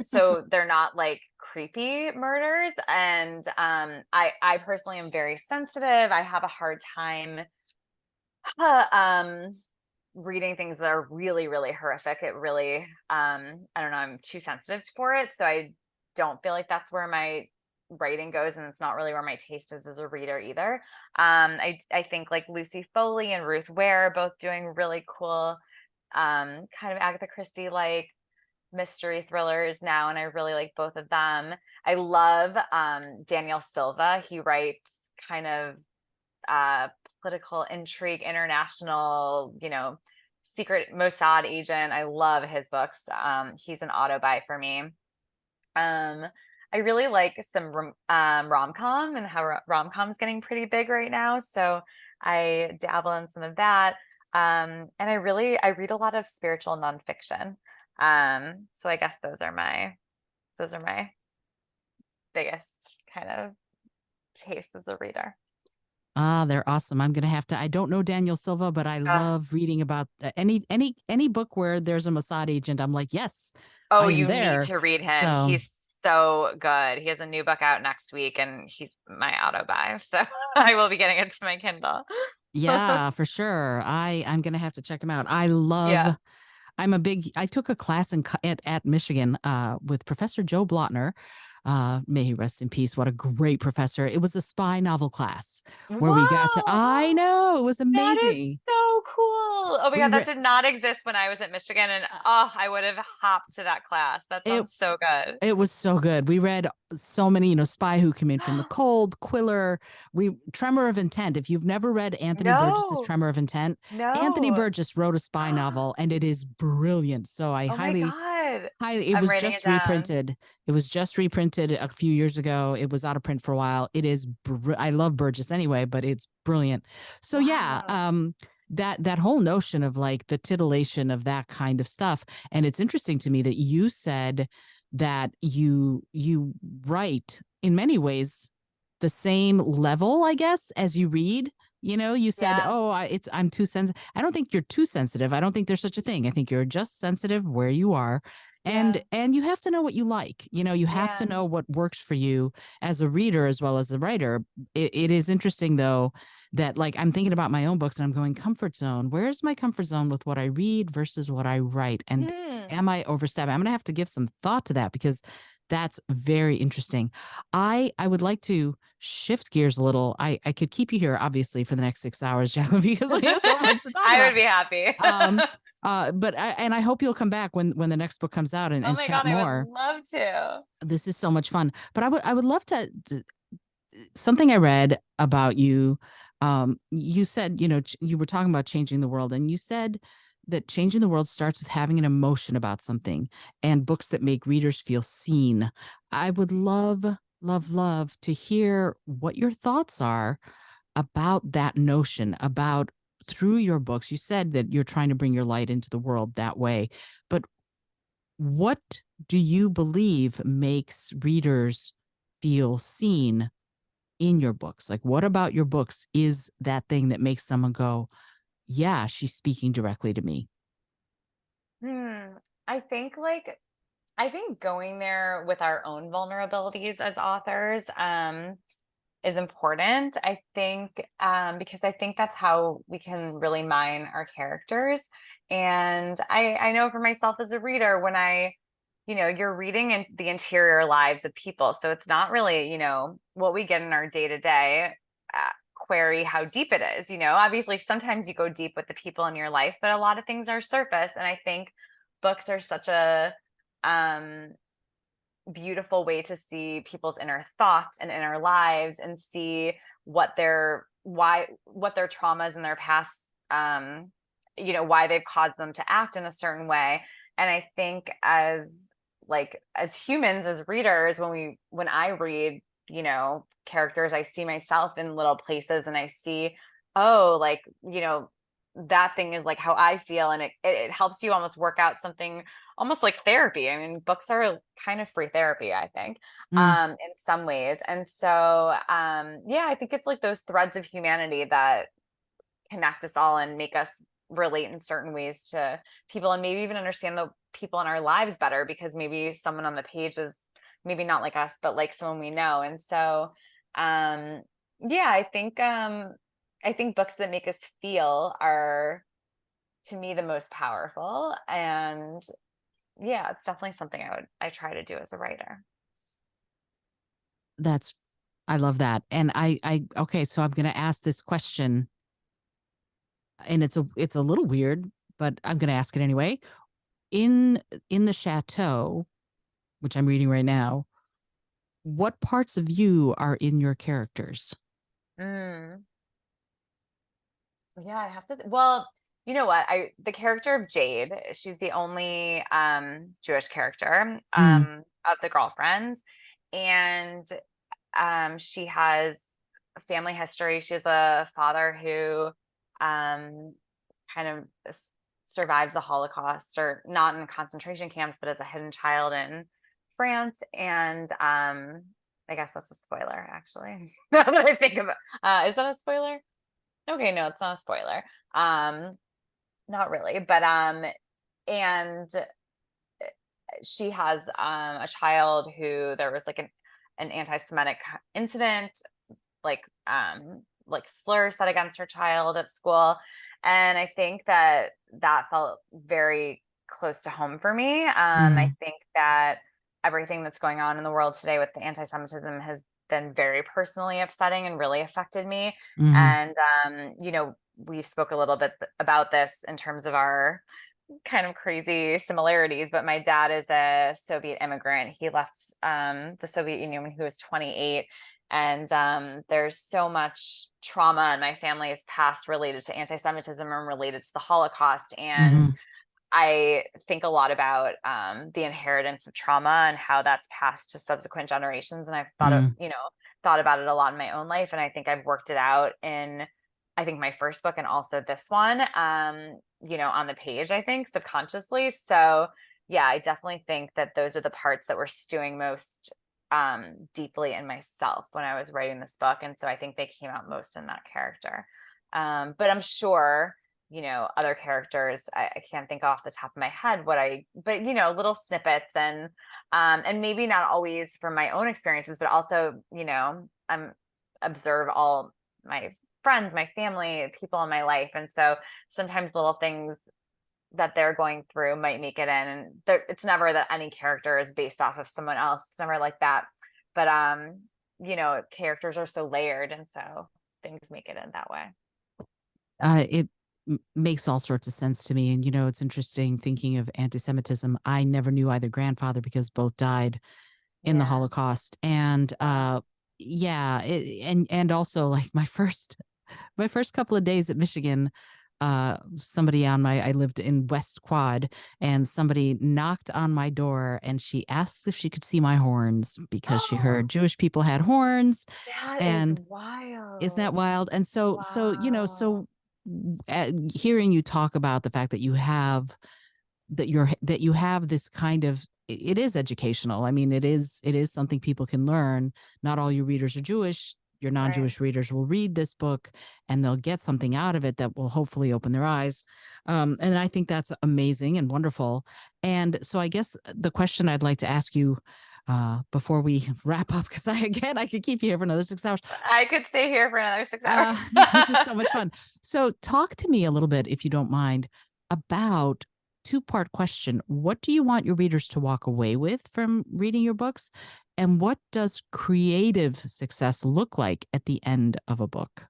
So they're not like creepy murders. And I personally am very sensitive. I have a hard time um reading things that are really, really horrific. It really I don't know, I'm too sensitive for it. So I don't feel like that's where my writing goes, and it's not really where my taste is as a reader either. I think like Lucy Foley and Ruth Ware are both doing really cool kind of Agatha Christie like mystery thrillers now, and I really like both of them. I love Daniel Silva. He writes kind of uh political intrigue, international, secret Mossad agent. I love his books. He's an auto buy for me. I really like some rom-com, and how rom-com's getting pretty big right now. So I dabble in some of that. And I read a lot of spiritual nonfiction. So I guess those are my biggest kind of tastes as a reader. Ah, they're awesome. I'm gonna have to. I don't know Daniel Silva, but I Uh, love reading about any book where there's a Mossad agent. I'm like, yes, oh, I am you need there. to read him. So He's so good. He has a new book out next week, and he's my auto buy. So I will be getting it to my Kindle. yeah, for sure. I'm gonna have to check him out. I love. Yeah. I took a class at Michigan with Professor Joe Blotner. May he rest in peace. What a great professor. It was a spy novel class where we got to, I Wow. know, it was That is amazing. so cool. Oh my We God, that read did not exist when I was at Michigan. And I would have hopped to that class. That it. sounds so good. It was so good. We read so many, Spy Who Came In from the Cold, Quiller, Tremor of Intent. If you've never read Anthony Burgess's No, Tremor of Intent, Anthony no. Burgess wrote a spy novel and it is brilliant. So I Oh my highly, God. highly, it I'm was writing it just down. reprinted. It was just reprinted a few years ago. It was out of print for a while. It is, I love Burgess anyway, but it's brilliant. So yeah, Wow. that whole notion of like the titillation of that kind of stuff. And it's interesting to me that you said that you write in many ways the same level, I guess, as you read. You said, Yeah. "Oh, I'm too sensitive." I don't think you're too sensitive. I don't think there's such a thing. I think you're just sensitive where you are, and Yeah. and you have to know what you like. You have to Yeah. know what works for you as a reader as well as a writer. It is interesting though that like I'm thinking about my own books and I'm going comfort zone. Where's my comfort zone with what I read versus what I write? And Hmm. am I overstepping? I'm going to have to give some thought to that because that's very interesting. I would like to shift gears a little. I could keep you here obviously for the next 6 hours, Jaclyn, because we have so much to talk I about. would be happy. Um, but I hope you'll come back when the next book comes out Oh and my chat God, I would more. love to. This is so much fun. But I would love to something I read about you You said, you know, you were talking about changing the world, and you said that changing the world starts with having an emotion about something, and books that make readers feel seen. I would love, love, love to hear what your thoughts are about that notion, about through your books. You said that you're trying to bring your light into the world that way, but what do you believe makes readers feel seen in your books? Like, what about your books is that thing that makes someone go, yeah, she's speaking directly to me? Hmm. I think like I think going there with our own vulnerabilities as authors is important. I think because I think that's how we can really mine our characters. And I know for myself as a reader, when you're reading in the interior lives of people. So it's not really, what we get in our day to day query how deep it is. Obviously sometimes you go deep with the people in your life, but a lot of things are surface. And I think books are such a um beautiful way to see people's inner thoughts and inner lives and see what their traumas in their past, why they've caused them to act in a certain way. And I think as humans, as readers, when I read, characters, I see myself in little places, and I see, oh, like, that thing is like how I feel. And it helps you almost work out something almost like therapy. I mean, books are kind of free therapy, I think, Mm, in some ways. And so, yeah, I think it's like those threads of humanity that connect us all and make us relate in certain ways to people, and maybe even understand the people in our lives better, because maybe someone on the page is maybe not like us, but like someone we know. And so, um, yeah, I think books that make us feel are, to me, the most powerful. And yeah, it's definitely something I try to do as a writer. that's, I love that. And okay, so I'm going to ask this question, and it's a little weird, but I'm going to ask it anyway. In in the Chateau, which I'm reading right now, what parts of you are in your characters? Mm. Yeah, I have to. Well, you know what? The character of Jade, she's the only Jewish character Mm, of the girlfriends, and she has a family history. She has a father who um kind of survives the Holocaust, or not in concentration camps, but as a hidden child in France. And I guess that's a spoiler, actually. Now that I think of it, is that a spoiler? Okay, no, it's not a spoiler. Um, Not really, but and she has a child who there was like an anti-Semitic incident, like slurs said against her child at school. And I think that felt very close to home for me. I mm, think that everything that's going on in the world today with the anti-Semitism has been very personally upsetting and really affected me. mm, And we spoke a little bit about this in terms of our kind of crazy similarities, but my dad is a Soviet immigrant. He left the Soviet Union when he was 28. And there's so much trauma in my family's past related to anti-Semitism and related to the Holocaust. And mm, I think a lot about the inheritance of trauma and how that's passed to subsequent generations. And I've mm, thought about it a lot in my own life. And I think I've worked it out in, I think, my first book and also this one, on the page, I think, subconsciously. So yeah, I definitely think that those are the parts that were stewing most deeply in myself when I was writing this book. And so I think they came out most in that character. But I'm sure, other characters, I can't think off the top of my head but little snippets, and maybe not always from my own experiences, but also, I'm observe all my friends, my family, people in my life. And so sometimes little things that they're going through might make it in. And it's never that any character is based off of someone else. It's never like that. But characters are so layered, and so things make it in that way. it makes all sorts of sense to me. And, you know, it's interesting thinking of anti Semitism. I never knew either grandfather because both died in the Yeah. Holocaust. And, Wow. yeah, and also like my first couple of days at Michigan, somebody I lived in West Quad, and somebody knocked on my door and she asked if she could see my horns because she heard Jewish people had horns. That is And isn't that wild. wild? And Wow. hearing you talk about the fact that you have this kind of, it is educational. I mean, it is something people can learn. Not all your readers are Jewish. Your Right. non-Jewish readers will read this book and they'll get something out of it that will hopefully open their eyes. And I think that's amazing and wonderful. And so I guess the question I'd like to ask you before we wrap up, because I could keep you here for another 6 hours. I could stay here for another 6 hours. This is so much fun. So talk to me a little bit, if you don't mind, about two-part question. What do you want your readers to walk away with from reading your books? And what does creative success look like at the end of a book?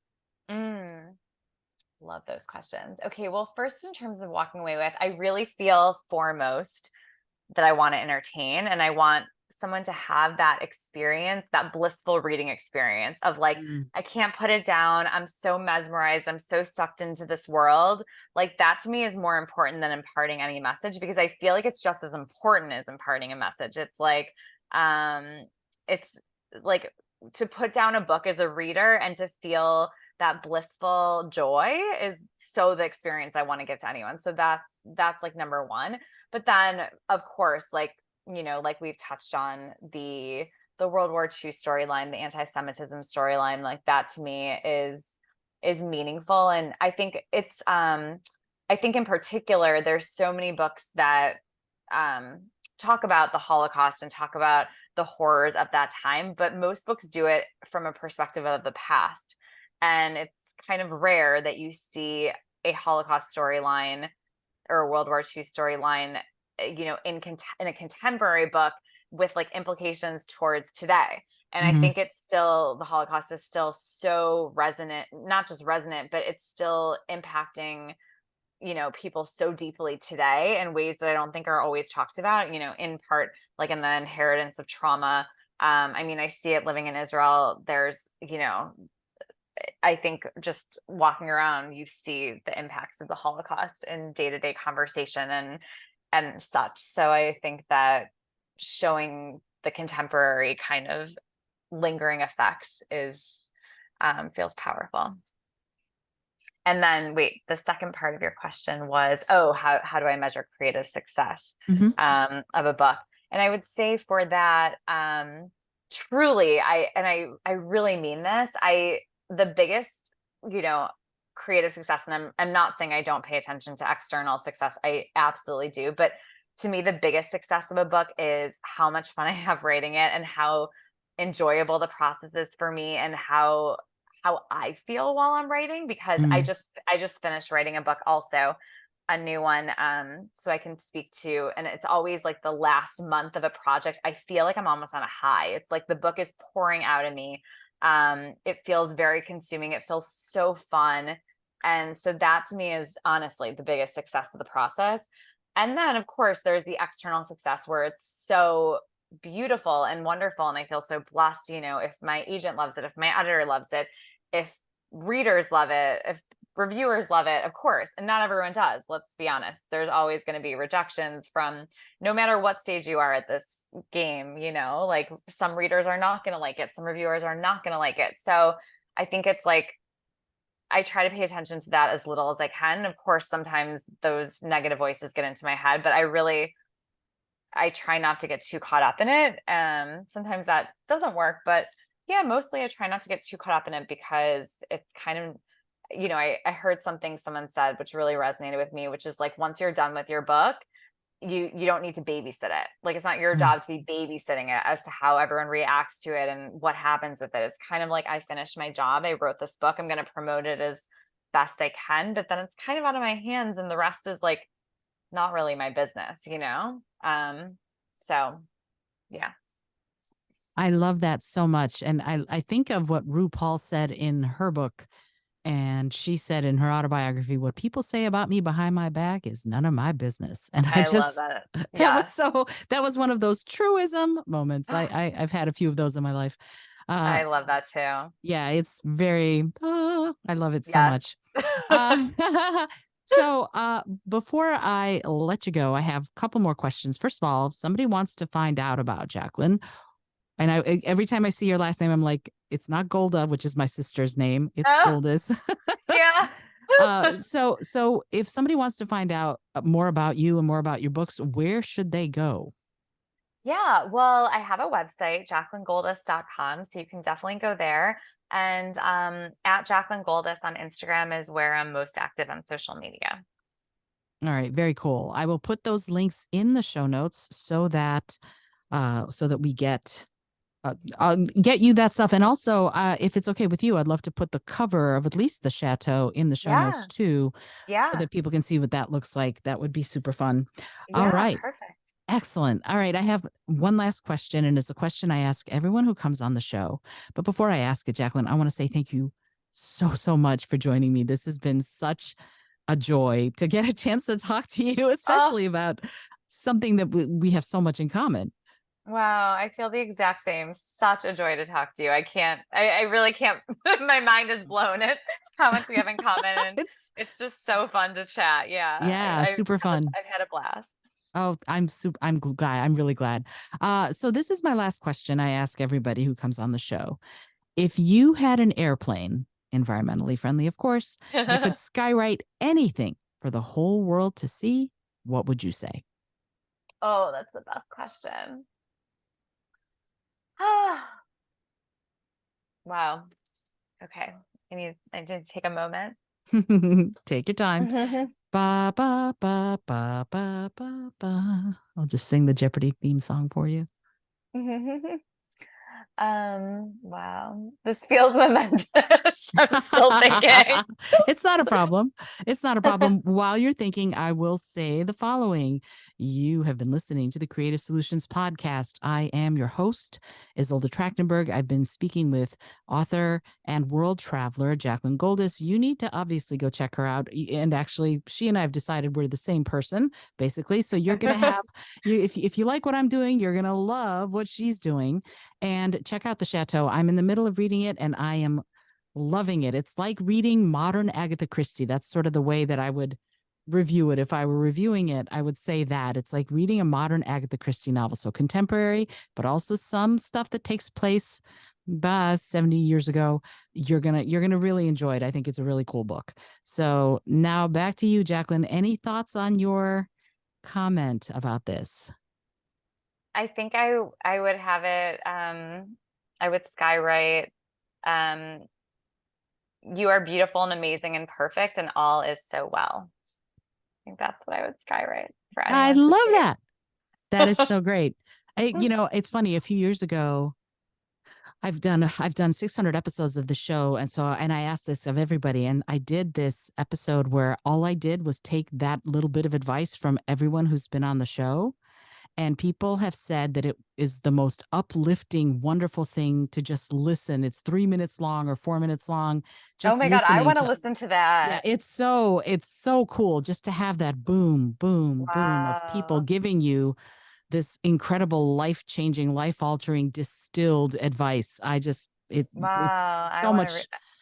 Love those questions. Okay, well, first, in terms of walking away with, I really feel foremost that I want to entertain and I want someone to have that experience, that blissful reading experience of like, I can't put it down. I'm so mesmerized. I'm so sucked into this world. Like that to me is more important than imparting any message, because I feel like it's just as important as imparting a message. It's like to put down a book as a reader and to feel that blissful joy is so the experience I want to give to anyone. So that's like number one. But then of course, like, like we've touched on the World War II storyline, the anti-Semitism storyline, like that to me is meaningful. And I think I think in particular, there's so many books that talk about the Holocaust and talk about the horrors of that time, but most books do it from a perspective of the past. And it's kind of rare that you see a Holocaust storyline or a World War II storyline, in a contemporary book with like implications towards today. And I think it's still, the Holocaust is still so resonant, not just resonant, but it's still impacting, people so deeply today in ways that I don't think are always talked about, in part, like in the inheritance of trauma. I mean, I see it living in Israel. There's, I think just walking around, you see the impacts of the Holocaust in day-to-day conversation and such. So I think that showing the contemporary kind of lingering effects is feels powerful. And then wait, the second part of your question was, how do I measure creative success of a book? And I would say for that, truly, I really mean this. The biggest, creative success, and I'm not saying I don't pay attention to external success. I absolutely do. But to me, the biggest success of a book is how much fun I have writing it and how enjoyable the process is for me and how I feel while I'm writing, because I just finished writing a book, also a new one. So I can speak to, and it's always like the last month of a project, I feel like I'm almost on a high. It's like the book is pouring out of me. It feels very consuming. It feels so fun. And so that to me is honestly the biggest success of the process. And then of course there's the external success where it's so beautiful and wonderful. And I feel so blessed, if my agent loves it, if my editor loves it, if readers love it, if reviewers love it, of course. And not everyone does. Let's be honest. There's always going to be rejections from no matter what stage you are at this game, like some readers are not going to like it. Some reviewers are not going to like it. So I think it's like, I try to pay attention to that as little as I can. Of course, sometimes those negative voices get into my head, but I try not to get too caught up in it. Sometimes that doesn't work, but yeah, mostly I try not to get too caught up in it, because it's kind of, I heard something someone said, which really resonated with me, which is like, once you're done with your book, you don't need to babysit it. Like, it's not your job to be babysitting it as to how everyone reacts to it and what happens with it. It's kind of like, I finished my job. I wrote this book. I'm going to promote it as best I can, but then it's kind of out of my hands. And the rest is like, not really my business, so yeah. I love that so much. And I think of what RuPaul said in her book. And she said in her autobiography, what people say about me behind my back is none of my business. And I love that. that was one of those truism moments. I've had a few of those in my life. I love that too. Yeah, it's very, I love it so Yes. much. Uh, so before I let you go, I have a couple more questions. First of all, if somebody wants to find out about Jaclyn, and every time I see your last name, I'm like, it's not Golda, which is my sister's name. It's Oh, Goldis. yeah. So if somebody wants to find out more about you and more about your books, where should they go? Yeah, well, I have a website, jaclyngoldis.com, so you can definitely go there. And at Jaclyn Goldis on Instagram is where I'm most active on social media. All right, very cool. I will put those links in the show notes so that we get I'll get you that stuff. And also, if it's okay with you, I'd love to put the cover of at least the Chateau in the show notes Yeah, too, so yeah, that people can see what that looks like. That would be super fun. All yeah, right. perfect. Excellent. All right. I have one last question, and it's a question I ask everyone who comes on the show. But before I ask it, Jaclyn, I want to say thank you so much for joining me. This has been such a joy to get a chance to talk to you, Oh, especially about something that we have so much in common. wow, I feel the exact same. Such a joy to talk to you. I really can't, my mind is blown at how much we have in common. And It's it's just so fun to chat. Yeah, Yeah, super fun. I've had a blast. Oh, I'm glad. I'm really glad. So this is my last question I ask everybody who comes on the show. If you had an airplane, environmentally friendly, of course, that could skywrite anything for the whole world to see, what would you say? Oh, that's the best question. Wow. Okay. I need to take a moment. Take your time. Ba ba ba ba ba ba ba. I'll just sing the Jeopardy theme song for you. Wow. This feels momentous. I'm still thinking. It's not a problem. It's not a problem. While you're thinking, I will say the following. You have been listening to the Creative Solutions Podcast. I am your host, Izolda Trachtenberg. I've been speaking with author and world traveler Jaclyn Goldis. You need to obviously go check her out. And actually, she and I have decided we're the same person, basically. So you're going to have, if you like what I'm doing, you're going to love what she's doing. And check out the Chateau. I'm in the middle of reading it, and I am loving it. It's like reading modern Agatha Christie. That's sort of the way that I would review it. If I were reviewing it, I would say that it's like reading a modern Agatha Christie novel. So contemporary, but also some stuff that takes place 70 years ago. You're gonna really enjoy it. I think it's a really cool book. So now back to you, Jaclyn. Any thoughts on your comment about this? I think I would have it I would skywrite um you are beautiful and amazing and perfect and all is so well. I think that's what I would skywrite for I anyone to love see. that. That is so great. It's funny. A few years ago, I've done 600 episodes of the show, and I asked this of everybody, and I did this episode where all I did was take that little bit of advice from everyone who's been on the show, and people have said that it is the most uplifting, wonderful thing to just listen. It's 3 minutes long or 4 minutes long, Oh just my God, I listening want to to. listen to Yeah, that. it's so cool just to have that boom, boom, boom of people Wow. giving you this incredible life-changing, life-altering distilled advice. It's Wow. so much.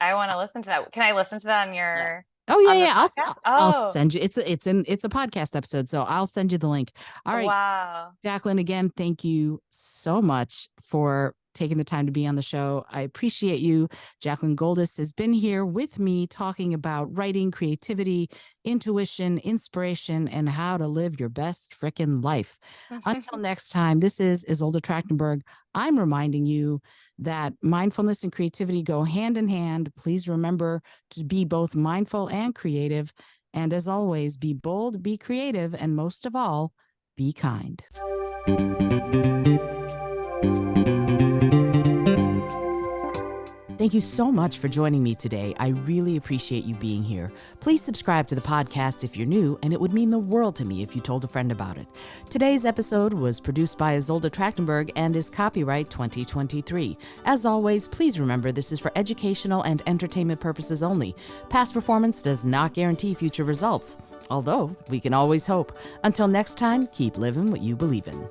I want to listen to that. Can I listen to that on Yeah. your Oh yeah, on the yeah. podcast? I'll Oh, send you. It's a podcast episode, so I'll send you the link. All right, wow. Jaclyn. Again, thank you so much for taking the time to be on the show. I appreciate you. Jaclyn Goldis has been here with me talking about writing, creativity, intuition, inspiration, and how to live your best frickin' life. Until next time, this is Izolda Trachtenberg. I'm reminding you that mindfulness and creativity go hand in hand. Please remember to be both mindful and creative. And as always, be bold, be creative, and most of all, be kind. Thank you so much for joining me today. I really appreciate you being here. Please subscribe to the podcast if you're new, and it would mean the world to me if you told a friend about it. Today's episode was produced by Izolda Trachtenberg and is copyright 2023. As always, please remember this is for educational and entertainment purposes only. Past performance does not guarantee future results, although we can always hope. Until next time, keep living what you believe in.